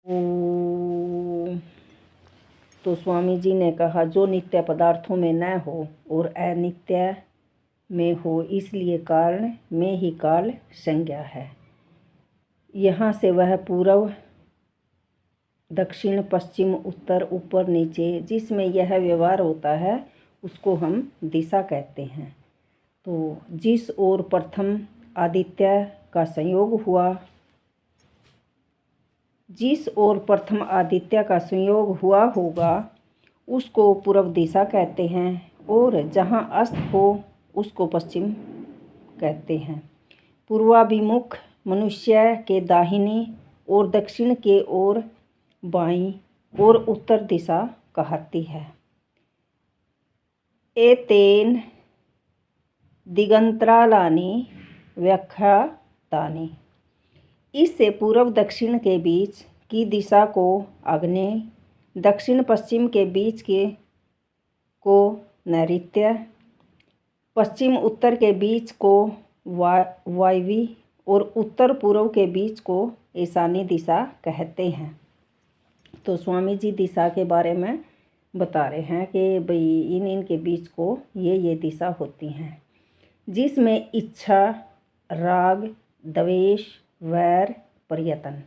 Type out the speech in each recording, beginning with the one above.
ओ, तो स्वामी जी ने कहा, जो नित्य पदार्थों में न हो और अनित्य में हो, इसलिए कारण में ही काल संज्ञा है। यहाँ से वह पूर्व, दक्षिण, पश्चिम, उत्तर, ऊपर, नीचे, जिसमें यह व्यवहार होता है उसको हम दिशा कहते हैं। तो जिस ओर प्रथम आदित्य का संयोग हुआ, जिस ओर प्रथम आदित्य का संयोग हुआ होगा उसको पूर्व दिशा कहते हैं, और जहाँ अस्त हो उसको पश्चिम कहते हैं। पूर्वाभिमुख मनुष्य के दाहिनी और दक्षिण के ओर बाईं और उत्तर दिशा कहती है। एतेन दिगंतरालानि व्याख्यातानि। इससे पूर्व दक्षिण के बीच की दिशा को आग्नेय, दक्षिण पश्चिम के बीच को नैऋत्य, पश्चिम उत्तर के बीच को वायव्य और उत्तर पूर्व के बीच को ईशानी दिशा कहते हैं। तो स्वामी जी दिशा के बारे में बता रहे हैं कि भाई इनके बीच को ये दिशा होती हैं, जिसमें इच्छा, राग, द्वेष, वैर, प्रयत्न,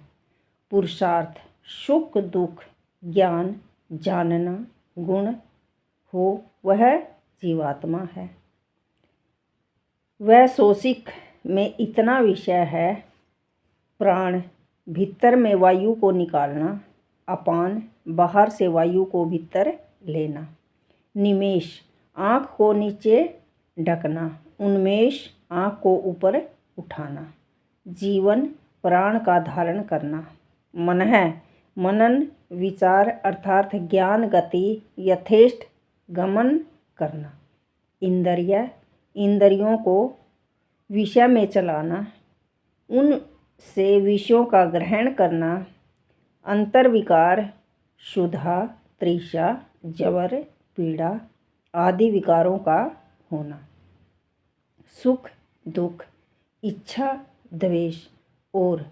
पुरुषार्थ, सुख दुख, ज्ञान, जानना, गुण हो, वह जीवात्मा है। वह शोषिक में इतना विषय है, प्राण भीतर में वायु को निकालना, अपान बाहर से वायु को भीतर लेना, निमेष आँख को नीचे ढकना, उन्मेष आँख को ऊपर उठाना, जीवन प्राण का धारण करना, मनः मनन विचार अर्थात ज्ञान गति यथेष्ट गमन करना, इंद्रिय इंद्रियों को विषय में चलाना, उनसे विषयों का ग्रहण करना, अंतर्विकार क्षुधा तृषा जवर पीड़ा आदि विकारों का होना, सुख दुख इच्छा द्वेष और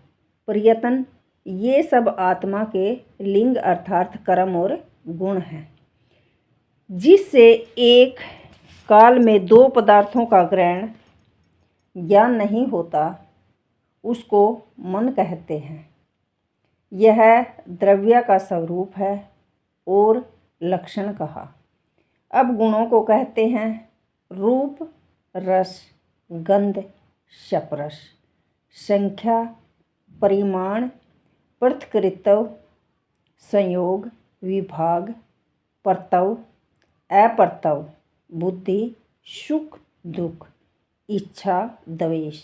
प्रयत्न, ये सब आत्मा के लिंग अर्थात कर्म और गुण हैं। जिससे एक काल में दो पदार्थों का ग्रहण ज्ञान नहीं होता उसको मन कहते हैं। यह द्रव्य का स्वरूप है और लक्षण कहा। अब गुणों को कहते हैं रूप, रस, गंध, स्पर्श, संख्या, परिमाण, पृथक्कृत्व, संयोग, विभाग, परत्व, अपरत्व, बुद्धि, सुख दुख, इच्छा द्वेष,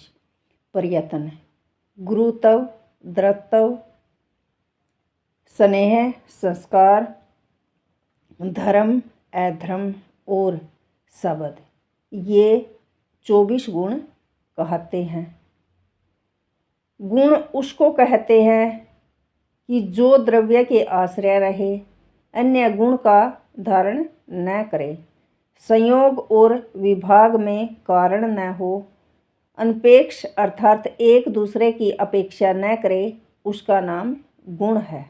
प्रयत्न, गुरुत्व, द्रत्व, स्नेह, संस्कार, धर्म, अधर्म और शब्द, ये 24 गुण कहते हैं। गुण उसको कहते हैं कि जो द्रव्य के आश्रय रहे, अन्य गुण का धारण न करे, संयोग और विभाग में कारण न हो, अनपेक्ष अर्थात एक दूसरे की अपेक्षा न करे, उसका नाम गुण है।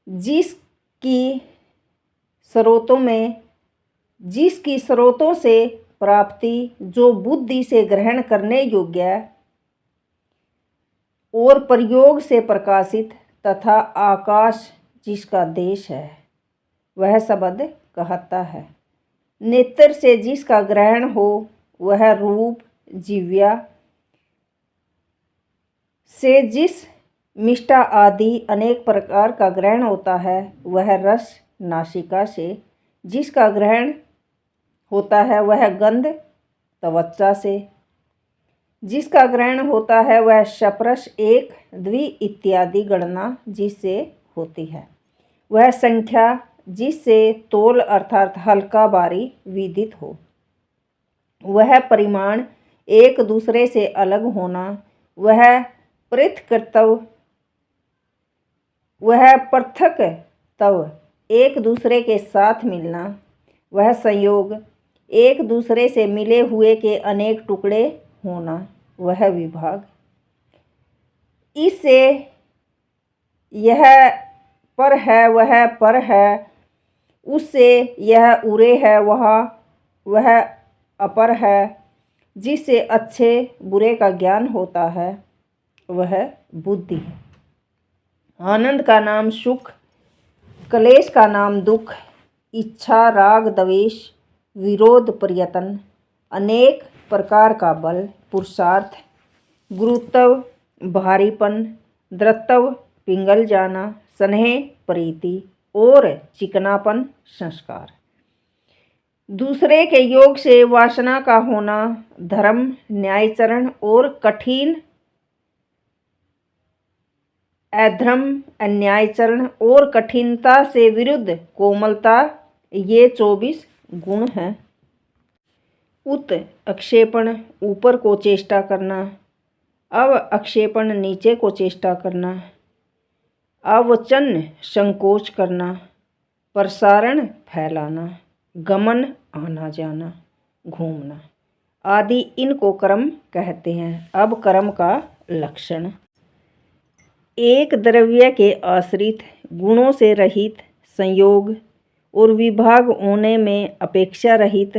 जिसकी स्रोतों से प्राप्ति जो बुद्धि से ग्रहण करने योग्य और प्रयोग से प्रकाशित तथा आकाश जिसका देश है, वह शब्द कहता है। नेत्र से जिसका ग्रहण हो, वह रूप, जिह्वा से जिस मिष्टा आदि अनेक प्रकार का ग्रहण होता है, वह रस, नासिका से जिसका ग्रहण होता है, वह गंध, त्वचा से जिसका ग्रहण होता है, वह स्पर्श, एक द्वि इत्यादि गणना जिससे होती है, वह संख्या जिससे तोल अर्थात हल्का भारी विदित हो, वह परिमाण एक दूसरे से अलग होना, वह पृथक्त्व एक दूसरे के साथ मिलना, वह संयोग एक दूसरे से मिले हुए के अनेक टुकड़े होना, वह विभाग। इससे यह पर है, वह पर है, उससे यह उरे है, वह अपर है। जिससे अच्छे बुरे का ज्ञान होता है वह बुद्धि है। आनंद का नाम सुख, क्लेश का नाम दुख, इच्छा, राग, द्वेष, विरोध, प्रयत्न, अनेक प्रकार का बल, पुरुषार्थ, गुरुत्व, भारीपन, दृढ़त्व, पिंगल जाना, स्नेह, प्रीति और चिकनापन, संस्कार। दूसरे के योग से वासना का होना, धर्म, न्यायचरण और कठिन अधर्म, अन्यायचरण और कठिनता से विरुद्ध कोमलता, ये 24 गुण हैं। उत अक्षेपण, ऊपर को चेष्टा करना। अव अक्षेपण, नीचे को चेष्टा करना। अवचन, संकोच करना। प्रसारण, फैलाना। गमन, आना जाना, घूमना आदि इनको कर्म कहते हैं। अब कर्म का लक्षण। एक द्रव्य के आश्रित, गुणों से रहित, संयोग और विभाग होने में अपेक्षा रहित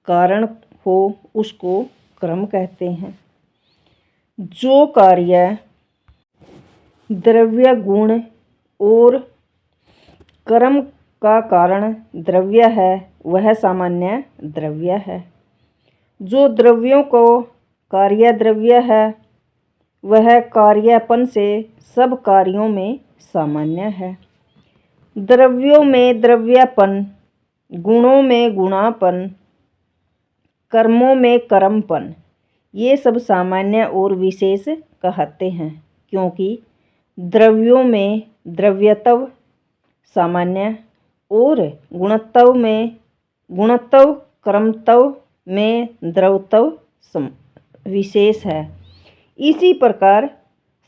कारण हो उसको कर्म कहते हैं। जो कार्य द्रव्य, गुण और कर्म का कारण द्रव्य है वह सामान्य द्रव्य है। जो द्रव्यों को कार्य द्रव्य है वह कार्यपन से सब कार्यों में सामान्य है। द्रव्यों में द्रव्यपन, गुणों में गुणापन, कर्मों में कर्मपन, ये सब सामान्य और विशेष कहते हैं, क्योंकि द्रव्यों में द्रव्यत्व सामान्य और गुणत्व में गुणत्व, कर्मत्व में द्रव्यत्व विशेष है। इसी प्रकार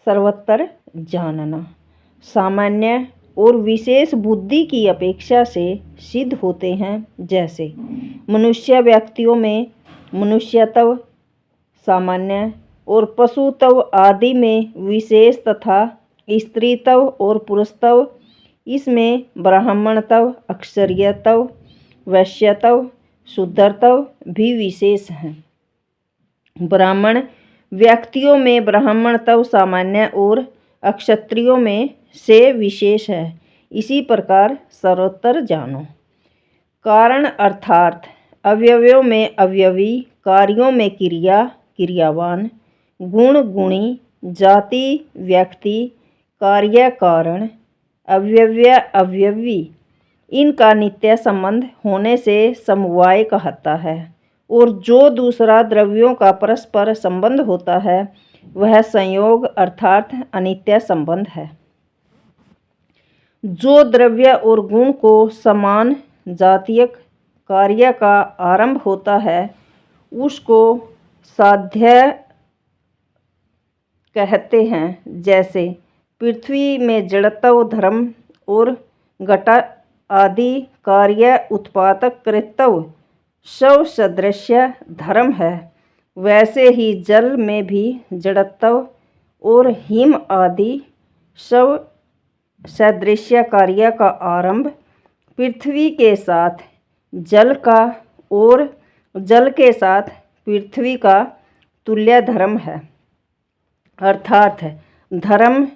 सर्वत्र जानना सामान्य और विशेष बुद्धि की अपेक्षा से सिद्ध होते हैं। जैसे मनुष्य व्यक्तियों में मनुष्यत्व सामान्य और पशुत्व आदि में विशेष तथा स्त्रीत्व और पुरुषत्व, इसमें ब्राह्मणत्व, अक्षरीयत्व, वैश्यत्व, शूद्रत्व भी विशेष हैं। ब्राह्मण व्यक्तियों में ब्राह्मणत्व सामान्य और अक्षत्रियों में से विशेष है। इसी प्रकार सर्वत्र जानो। कारण अर्थात अवयवों में अवयवी, कार्यों में क्रिया, क्रियावान, गुण, गुणी, जाति, व्यक्ति, कार्य, कारण, अवयव्य, अवयवी, इनका नित्य संबंध होने से समवाय कहता है। और जो दूसरा द्रव्यों का परस्पर संबंध होता है वह संयोग अर्थात अनित्य संबंध है। जो द्रव्य और गुण को समान जातीयक कार्य का आरंभ होता है उसको साध्य कहते हैं। जैसे पृथ्वी में जड़त्व धर्म और घट आदि कार्य उत्पादक कृत्व शव सदृश्य धर्म है, वैसे ही जल में भी जड़त्व और हिम आदि शव सदृश्य कार्य का आरंभ पृथ्वी के साथ जल का और जल के साथ पृथ्वी का तुल्य धर्म है। अर्थात धर्म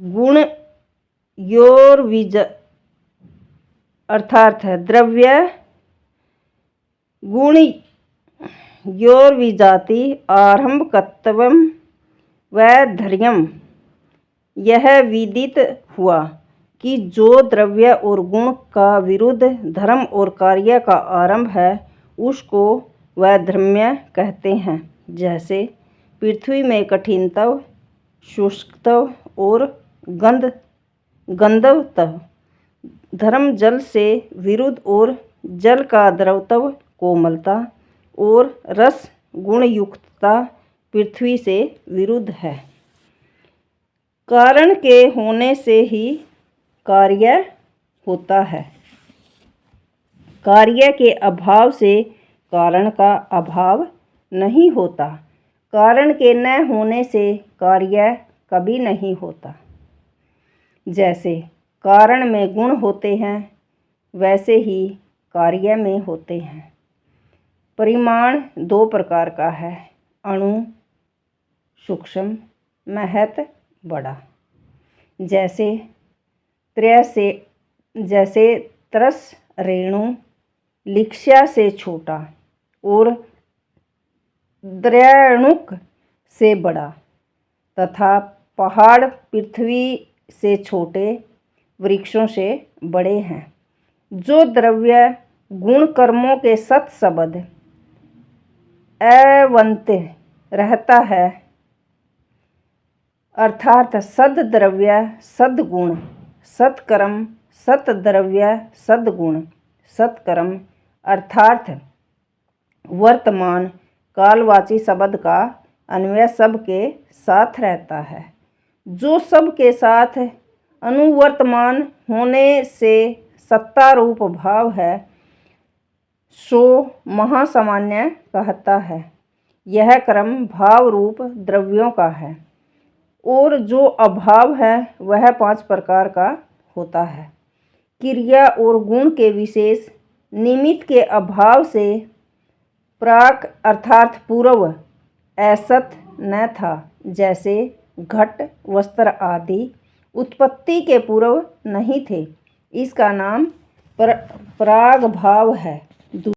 गुण अर्थात द्रव्य गुण योर्विजाति आरंभकत्वम व धैर्यम। यह विदित हुआ कि जो द्रव्य और गुण का विरुद्ध धर्म और कार्य का आरंभ है उसको वैधर्म्य कहते हैं। जैसे पृथ्वी में कठिनत्व, शुष्कत्व और गंधत्व, धर्म जल से विरुद्ध और जल का द्रवत्व कोमलता और रस गुणयुक्तता पृथ्वी से विरुद्ध है। कारण के होने से ही कार्य होता है। कार्य के अभाव से कारण का अभाव नहीं होता। कारण के न होने से कार्य कभी नहीं होता। जैसे कारण में गुण होते हैं वैसे ही कार्य में होते हैं। परिमाण दो प्रकार का है, अणु सूक्ष्म, महत बड़ा। जैसे तरस रेणु लिक्ष्या से छोटा और द्रैणुक से बड़ा, तथा पहाड़ पृथ्वी से छोटे वृक्षों से बड़े हैं। जो द्रव्य गुण कर्मों के सत्सबद एवंत रहता है, अर्थात सद्द्रव्य सद्गुण सत्कर्म, सद्द्रव्य सद्गुण सत्कर्म, अर्थात वर्तमान कालवाची शब्द का अन्वय सब के साथ रहता है। जो सब के साथ अनुवर्तमान होने से सत्ता रूप भाव है, सो महासामान्य कहता है। यह क्रम भाव रूप द्रव्यों का है, और जो अभाव है वह 5 प्रकार का होता है। क्रिया और गुण के विशेष निमित्त के अभाव से प्राक अर्थात पूर्व ऐसत न था। जैसे घट वस्त्र आदि उत्पत्ति के पूर्व नहीं थे, इसका नाम प्राग भाव है।